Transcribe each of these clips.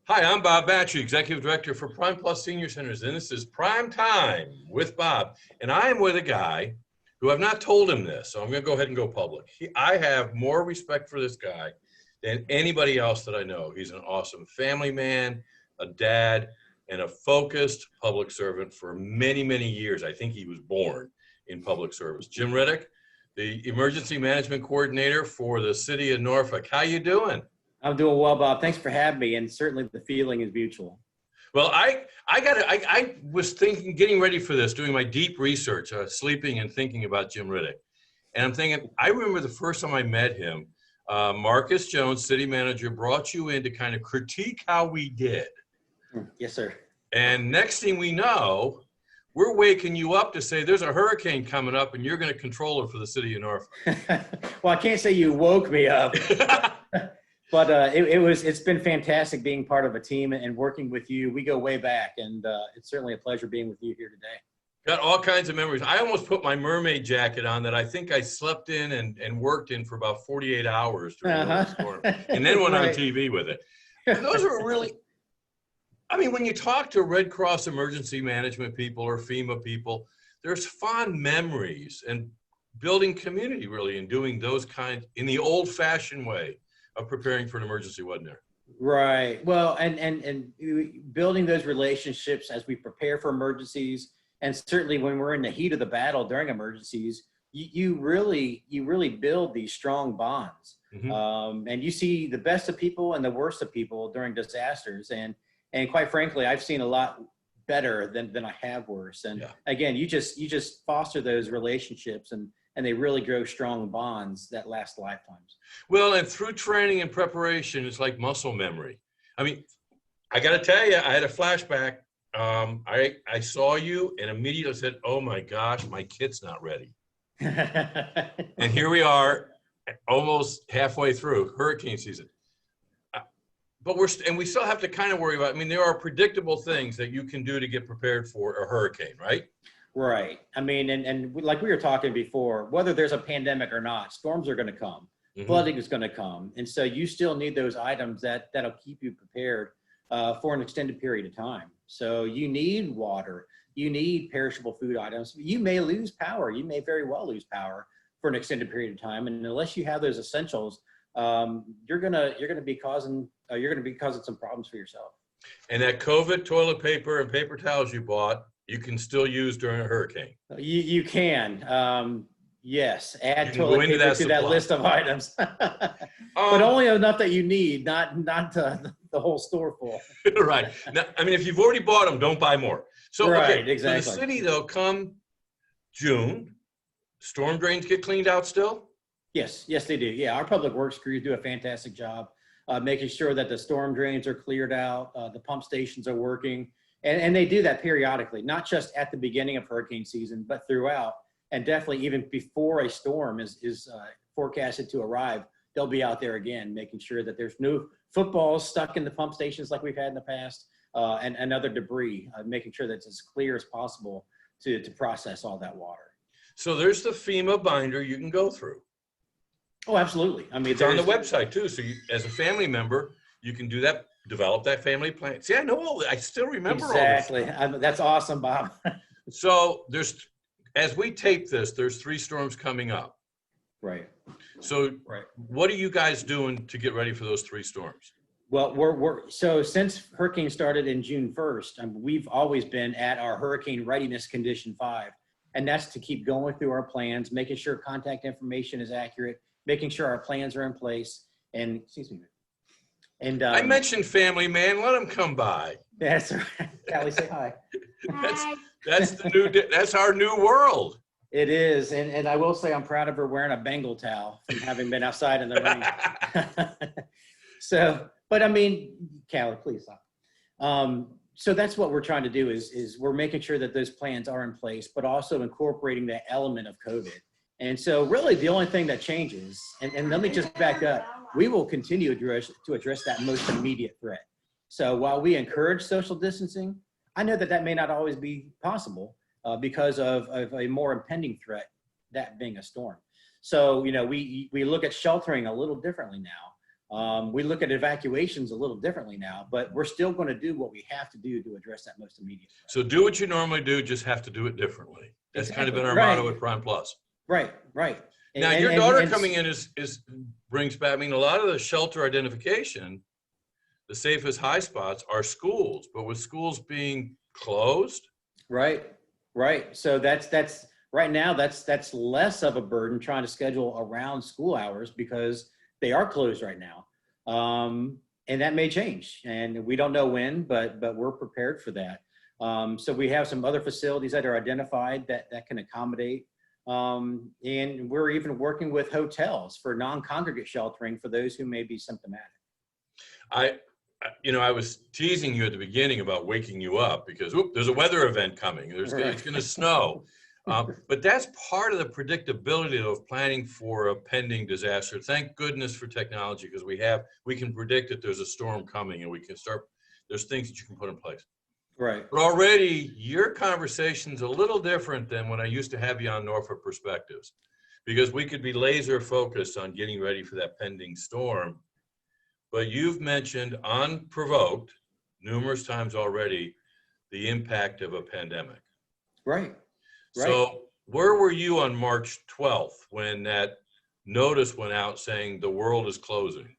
Hi, I'm Bob Batchery, Executive Director for Prime Plus Senior Centers, and this is Prime Time with Bob. And I am with a guy who I've not told him this, so I'm going to go ahead and go public. I have more respect for this guy than anybody else that I know. He's an awesome family man, a dad, and a focused public servant for many, many years. I think he was born in public service. Jim Redick, the Emergency Management Coordinator for the City of Norfolk. How you doing? I'm doing well, Bob. Thanks for having me, and certainly the feeling is mutual. Well, I was thinking, getting ready for this, doing my deep research, sleeping and thinking about Jim Redick. And I'm thinking, I remember the first time I met him, Marcus Jones, city manager, brought you in to kind of critique how we did. Yes, sir. And next thing we know, we're waking you up to say there's a hurricane coming up and you're going to control it for the city of Norfolk. Well, I can't say you woke me up. But it's been fantastic being part of a team and working with you. We go way back, and it's certainly a pleasure being with you here today. Got all kinds of memories. I almost put my mermaid jacket on that I think I slept in and worked in for about 48 hours during the storm, and then went on TV with it. And those are really, I mean, when you talk to Red Cross emergency management people or FEMA people, there's fond memories and building community really and doing those kinds in the old-fashioned way of preparing for an emergency, wasn't there? Right. Well, and building those relationships as we prepare for emergencies, and certainly when we're in the heat of the battle during emergencies, you really build these strong bonds. Mm-hmm. And you see the best of people and the worst of people during disasters. And quite frankly, I've seen a lot better than I have worse. And again, you just foster those relationships and they really grow strong bonds that last lifetimes. Well, and through training and preparation, it's like muscle memory. I mean, I got to tell you, I had a flashback. I saw you and immediately said, oh my gosh, my kit's not ready. And here we are almost halfway through hurricane season. But we still have to kind of worry about, I mean, there are predictable things that you can do to get prepared for a hurricane, right? Right. I mean, and like we were talking before, whether there's a pandemic or not, storms are going to come, flooding is going to come. And so you still need those items that'll keep you prepared for an extended period of time. So you need water, you need perishable food items. You may lose power. You may very well lose power for an extended period of time. And unless you have those essentials, you're going to be causing some problems for yourself. And that COVID toilet paper and paper towels you bought, you can still use during a hurricane. You can, yes, add toilet paper to that list of items, but only enough that you need, not the whole store full. Right. Now, I mean, if you've already bought them, don't buy more. So, right, okay, exactly. So the city, though, come June, storm drains get cleaned out still? Yes, they do. Yeah, our public works crews do a fantastic job making sure that the storm drains are cleared out, the pump stations are working. And they do that periodically, not just at the beginning of hurricane season, but throughout, and definitely even before a storm is forecasted to arrive, they'll be out there again, making sure that there's no footballs stuck in the pump stations like we've had in the past, and other debris, making sure that it's as clear as possible to process all that water. So there's the FEMA binder you can go through. Oh, absolutely. I mean, it's on the website too. So you, as a family member, you can do that. Develop that family plan. See, I know all that. I still remember exactly. all this. That's awesome, Bob. So as we tape this, there's 3 storms coming up. Right. So what are you guys doing to get ready for those 3 storms? Well, so since hurricane started in June 1st, we've always been at our hurricane readiness condition 5, and that's to keep going through our plans, making sure contact information is accurate, making sure our plans are in place, and excuse me. And I mentioned family, man. Let them come by. That's right. Callie, say hi. That's our new world. It is, and I will say I'm proud of her wearing a Bengal towel from having been outside in the rain. So, but I mean, Callie, please stop. So that's what we're trying to do is we're making sure that those plans are in place, but also incorporating the element of COVID. And so really the only thing that changes, and let me just back up, we will continue to address that most immediate threat. So while we encourage social distancing, I know that may not always be possible because of a more impending threat, that being a storm. So, you know, we look at sheltering a little differently now. We look at evacuations a little differently now, but we're still going to do what we have to do to address that most immediate threat. So do what you normally do, just have to do it differently. That's kind of been our motto at Prime Plus. Right, right. Now, your daughter coming in brings back, I mean, a lot of the shelter identification, the safest high spots are schools, but with schools being closed. Right, right. So that's right now, that's less of a burden trying to schedule around school hours because they are closed right now. And that may change, and we don't know when, but we're prepared for that. So we have some other facilities that are identified that can accommodate. And we're even working with hotels for non-congregate sheltering for those who may be symptomatic. I was teasing you at the beginning about waking you up because there's a weather event coming. It's going to snow. But that's part of the predictability of planning for a pending disaster. Thank goodness for technology, because we can predict that there's a storm coming, and there's things that you can put in place. Right. But already your conversation's a little different than when I used to have you on Norfolk Perspectives, because we could be laser focused on getting ready for that pending storm. But you've mentioned unprovoked numerous times already the impact of a pandemic. Right. So where were you on March 12th when that notice went out saying the world is closing?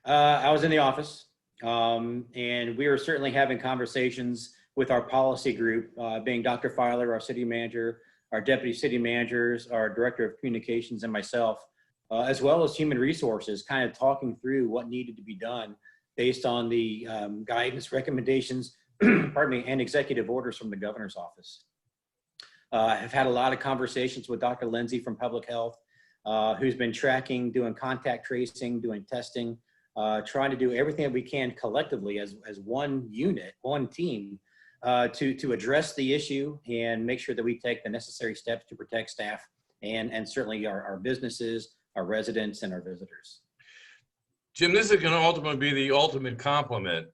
I was in the office, and we were certainly having conversations with our policy group, being Dr. Filer, our city manager, our deputy city managers, our director of communications, and myself, as well as human resources, kind of talking through what needed to be done based on the guidance, recommendations, pardon me, and executive orders from the governor's office. I've had a lot of conversations with Dr. Lindsay from Public Health, who's been tracking, doing contact tracing, doing testing, trying to do everything that we can collectively as one unit, one team, to address the issue and make sure that we take the necessary steps to protect staff and certainly our businesses, our residents, and our visitors. Jim, this is going to ultimately be the ultimate compliment,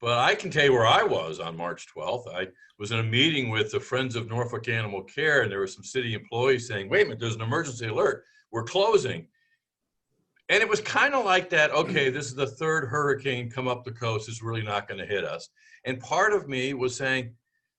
but I can tell you where I was on March 12th. I was in a meeting with the Friends of Norfolk Animal Care, and there were some city employees saying, wait a minute, there's an emergency alert. We're closing. And it was kind of like that, okay, this is the third hurricane come up the coast. It's really not going to hit us. And part of me was saying,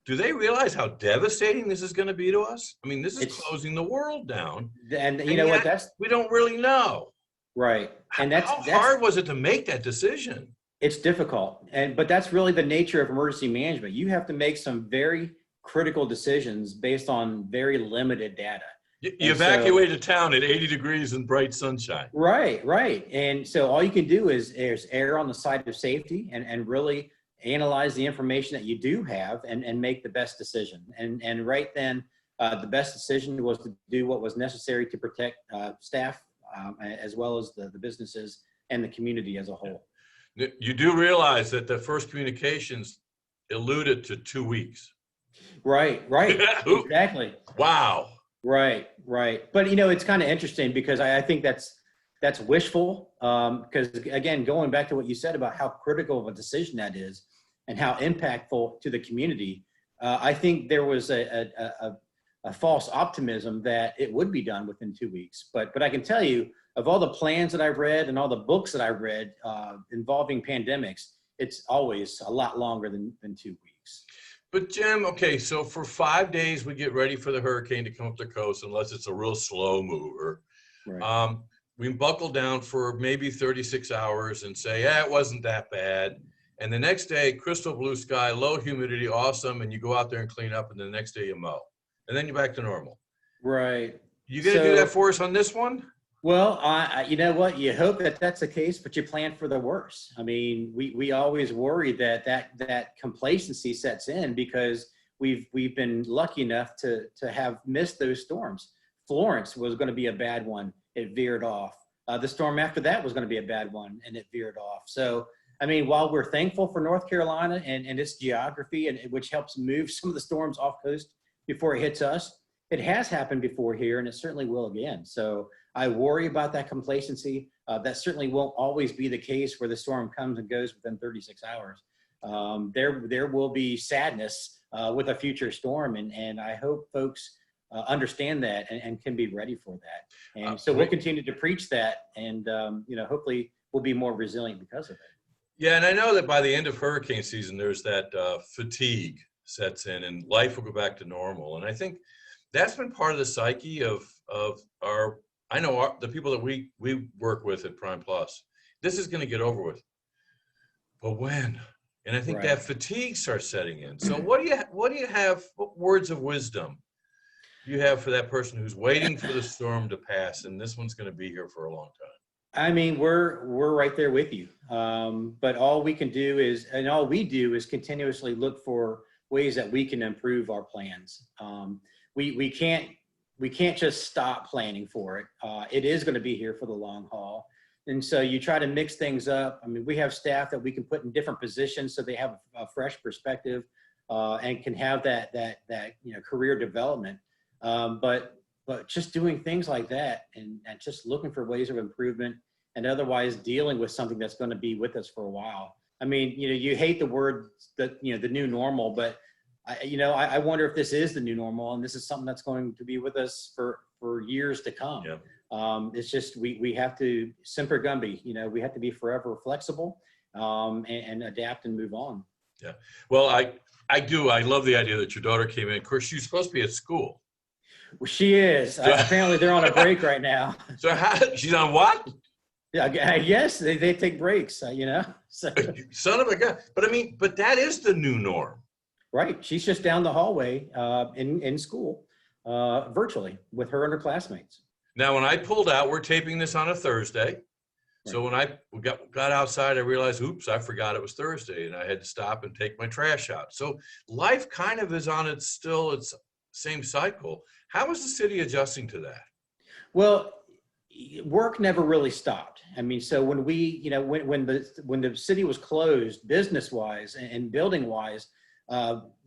do they realize how devastating this is going to be to us? I mean, this is closing the world down. And you know what, we don't really know. Right. And how hard was it to make that decision? It's difficult, but that's really the nature of emergency management. You have to make some very critical decisions based on very limited data. You evacuate a town at 80 degrees and bright sunshine. Right, right. And so all you can do is err on the side of safety and really analyze the information that you do have and make the best decision. And right then, the best decision was to do what was necessary to protect staff as well as the businesses and the community as a whole. You do realize that the first communications alluded to 2 weeks. Right, exactly. Wow. Right. But it's kind of interesting because I think that's wishful. Because again, going back to what you said about how critical of a decision that is and how impactful to the community, I think there was a false optimism that it would be done within 2 weeks. But I can tell you, of all the plans that I've read and all the books that I've read involving pandemics, it's always a lot longer than 2 weeks. But Jim, okay, so for 5 days, we get ready for the hurricane to come up the coast, unless it's a real slow mover. Right. We buckle down for maybe 36 hours and say, yeah, it wasn't that bad. And the next day, crystal blue sky, low humidity, awesome. And you go out there and clean up, and the next day you mow. And then you're back to normal. Right. You going to do that for us on this one? Well, you know what? You hope that that's the case, but you plan for the worst. I mean, we always worry that complacency sets in because we've been lucky enough to have missed those storms. Florence was going to be a bad one. It veered off. The storm after that was going to be a bad one, and it veered off. So, I mean, while we're thankful for North Carolina and its geography, and which helps move some of the storms off coast before it hits us, it has happened before here, and it certainly will again. So I worry about that complacency. That certainly won't always be the case where the storm comes and goes within 36 hours. There will be sadness with a future storm, and I hope folks understand that and can be ready for that. And so we'll continue to preach that, and hopefully we'll be more resilient because of it. Yeah, and I know that by the end of hurricane season, there's that fatigue sets in, and life will go back to normal. And I think that's been part of the psyche of our. I know the people that we work with at Prime Plus. This is going to get over with, but when? And I think Right. that fatigue starts setting in. So what do you have? What words of wisdom do you have for that person who's waiting for the storm to pass, and this one's going to be here for a long time? I mean, we're right there with you. But all we can do is, and all we do is continuously look for ways that we can improve our plans. We can't just stop planning for it. It is going to be here for the long haul. And so you try to mix things up. I mean, we have staff that we can put in different positions so they have a fresh perspective and can have that career development. But just doing things like that and just looking for ways of improvement and otherwise dealing with something that's going to be with us for a while. I mean, you hate the word that, the new normal, but I wonder if this is the new normal and this is something that's going to be with us for years to come. Yeah. It's just, we have to, semper gumby, we have to be forever flexible and adapt and move on. Yeah. Well, I love the idea that your daughter came in. Of course, she's supposed to be at school. Well, she is. Apparently they're on a break right now. So she's on what? Yeah, I guess they take breaks, So. Son of a gun. But that is the new norm. Right. She's just down the hallway in school virtually with her and her classmates. Now, when I pulled out, we're taping this on a Thursday. Right. So when I got outside, I realized, oops, I forgot it was Thursday, and I had to stop and take my trash out. So life kind of is on its same cycle. How is the city adjusting to that? Well, work never really stopped. I mean, so when when the city was closed, business-wise and building-wise,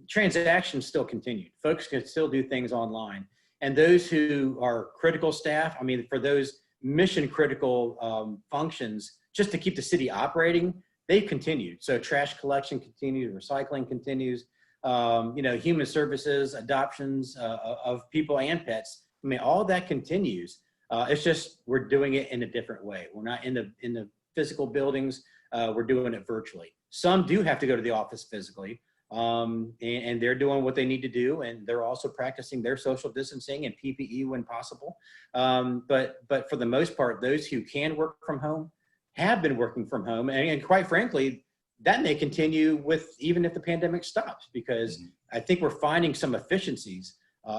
transactions still continued. Folks could still do things online. And those who are critical staff, I mean, for those mission critical functions, just to keep the city operating, they've continued. So trash collection continues, recycling continues, human services, adoptions of people and pets. I mean, all that continues. It's just, we're doing it in a different way. We're not in the physical buildings. We're doing it virtually. Some do have to go to the office physically. And they're doing what they need to do, and they're also practicing their social distancing and PPE when possible. But for the most part, those who can work from home have been working from home, and quite frankly, that may continue even if the pandemic stops, because I think we're finding some efficiencies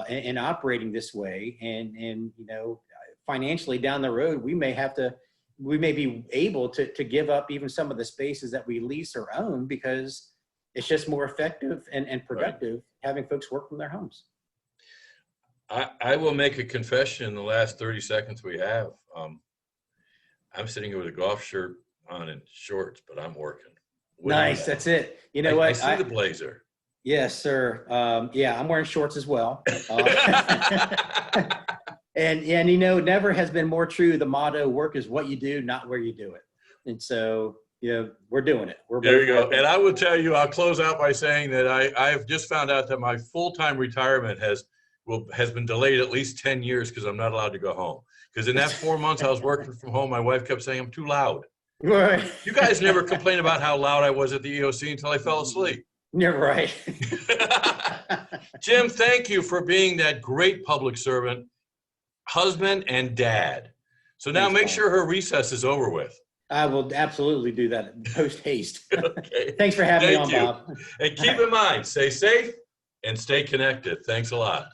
in operating this way, and financially down the road, we may be able to give up even some of the spaces that we lease or own, because it's just more effective and productive having folks work from their homes. I will make a confession in the last 30 seconds we have. I'm sitting here with a golf shirt on and shorts, but I'm working. Nice, that's it. You know what? I see the blazer. Yes, sir. Yeah, I'm wearing shorts as well. And never has been more true the motto, work is what you do, not where you do it. And so, we're doing it. There you go. And I will tell you, I'll close out by saying that I've just found out that my full-time retirement has been delayed at least 10 years because I'm not allowed to go home. Because in that 4 months I was working from home, my wife kept saying I'm too loud. Right. You guys never complained about how loud I was at the EOC until I fell asleep. You're right. Jim, thank you for being that great public servant, husband, and dad. So now make sure her recess is over with. I will absolutely do that post haste. Okay. Thanks for having me on, Bob. And keep in mind, stay safe and stay connected. Thanks a lot.